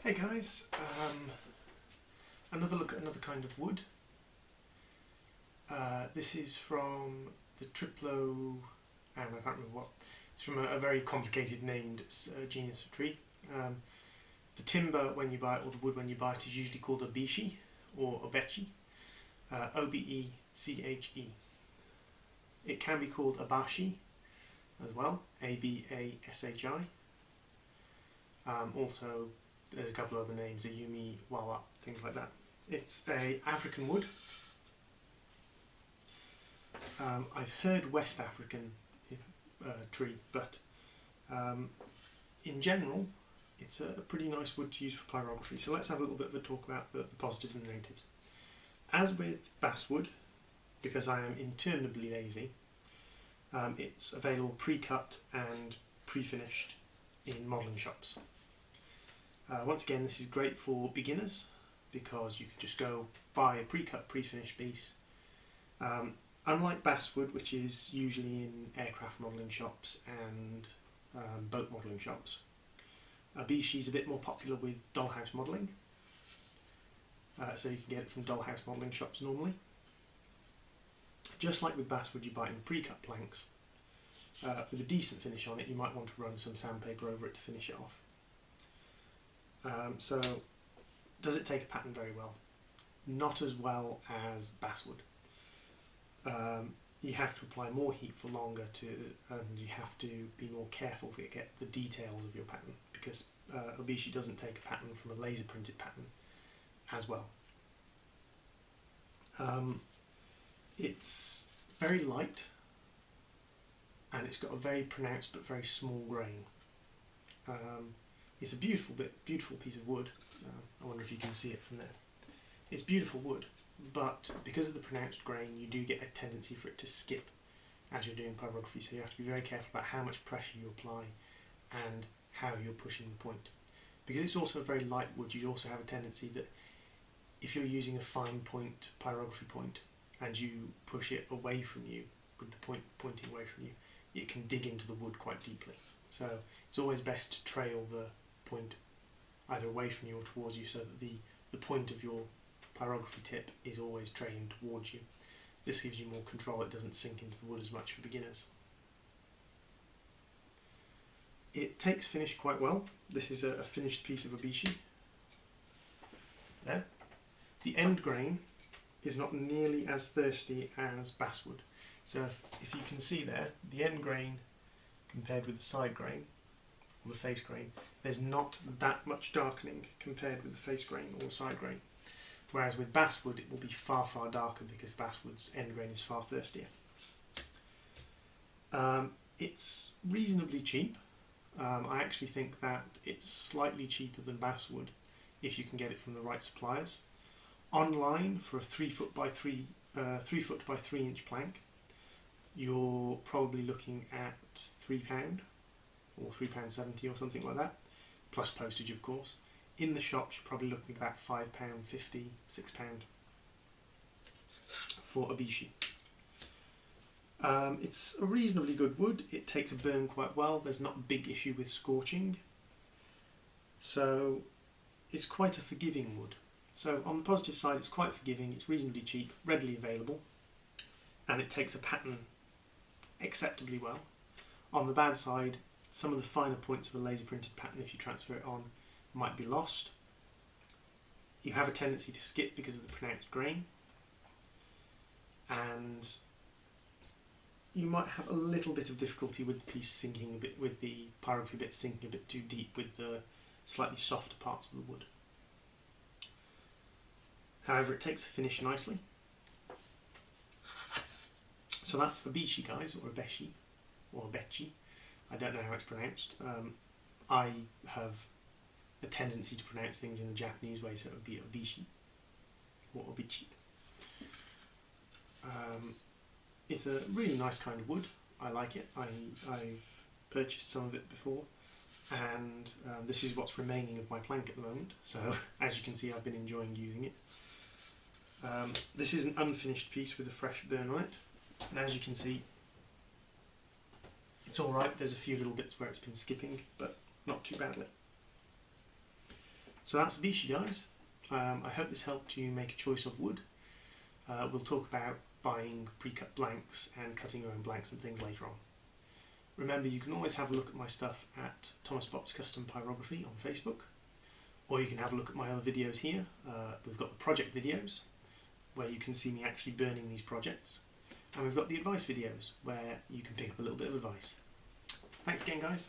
Hey guys, another look at another kind of wood. This is from the Triplo, and I can't remember what. It's from a very complicated named genus of tree. The timber when you buy it, or the wood when you buy it, is usually called Abashi or Obeche, O-B-E-C-H-E. It can be called Abashi as well, A-B-A-S-H-I. Also, there's a couple of other names, Ayumi, Wawa, things like that. It's a African wood. I've heard West African tree, but in general, it's a pretty nice wood to use for pyrography. So let's have a little bit of a talk about the positives and the negatives. As with basswood, because I am interminably lazy, it's available pre-cut and pre-finished in modelling shops. Once again, this is great for beginners because you can just go buy a pre-cut, pre-finished piece. Unlike basswood, which is usually in aircraft modelling shops and boat modelling shops, Abashi is a bit more popular with dollhouse modelling. So you can get it from dollhouse modelling shops normally. Just like with basswood, you buy it in pre-cut planks. With a decent finish on it, you might want to run some sandpaper over it to finish it off. So, does it take a pattern very well? Not as well as basswood. You have to apply more heat for longer and you have to be more careful to get the details of your pattern, because Obeche doesn't take a pattern from a laser printed pattern as well. It's very light and it's got a very pronounced but very small grain. It's a beautiful piece of wood. I wonder if you can see it from there. It's beautiful wood, but because of the pronounced grain, you do get a tendency for it to skip as you're doing pyrography. So you have to be very careful about how much pressure you apply and how you're pushing the point. Because it's also a very light wood, you also have a tendency that if you're using a fine point pyrography point and you push it away from you, with the point pointing away from you, it can dig into the wood quite deeply. So it's always best to trail the point either away from you or towards you, so that the point of your pyrography tip is always trailing towards you. This gives you more control, it doesn't sink into the wood as much for beginners. It takes finish quite well. This is a finished piece of Abashi. There. The end grain is not nearly as thirsty as basswood. So if you can see there, the end grain compared with the side grain, or the face grain, there's not that much darkening compared with the face grain or the side grain. Whereas with basswood it will be far, far darker because basswood's end grain is far thirstier. It's reasonably cheap. I actually think that it's slightly cheaper than basswood if you can get it from the right suppliers. Online, for a 3 foot by 3 inch plank, you're probably looking at £3 or £3.70 or something like that, plus postage of course. In the shops you're probably looking at about £5.50, £6 for Abashi. It's a reasonably good wood, it takes a burn quite well, there's not a big issue with scorching, so it's quite a forgiving wood. So on the positive side, it's quite forgiving, it's reasonably cheap, readily available, and it takes a pattern acceptably well. On the bad side, some of the finer points of a laser printed pattern, if you transfer it on, might be lost. You have a tendency to skip because of the pronounced grain, and you might have a little bit of difficulty with the piece sinking a bit, with the pyrography bit sinking a bit too deep with the slightly softer parts of the wood. However, it takes a finish nicely. So that's Abashi, guys, or Abashi, or Obeche. I don't know how it's pronounced. I have a tendency to pronounce things in the Japanese way, so it would be Abashi or Obeche. It's a really nice kind of wood. I like it. I've purchased some of it before, and this is what's remaining of my plank at the moment. So as you can see, I've been enjoying using it. This is an unfinished piece with a fresh burn on it, and as you can see, it's alright. There's a few little bits where it's been skipping, but not too badly. So that's Abashi, guys. I hope this helped you make a choice of wood. We'll talk about buying pre-cut blanks and cutting your own blanks and things later on. Remember, you can always have a look at my stuff at Thomas Bott's Custom Pyrography on Facebook, or you can have a look at my other videos here. We've got the project videos, where you can see me actually burning these projects, and we've got the advice videos, where you can pick up a little bit of advice. Thanks again, guys.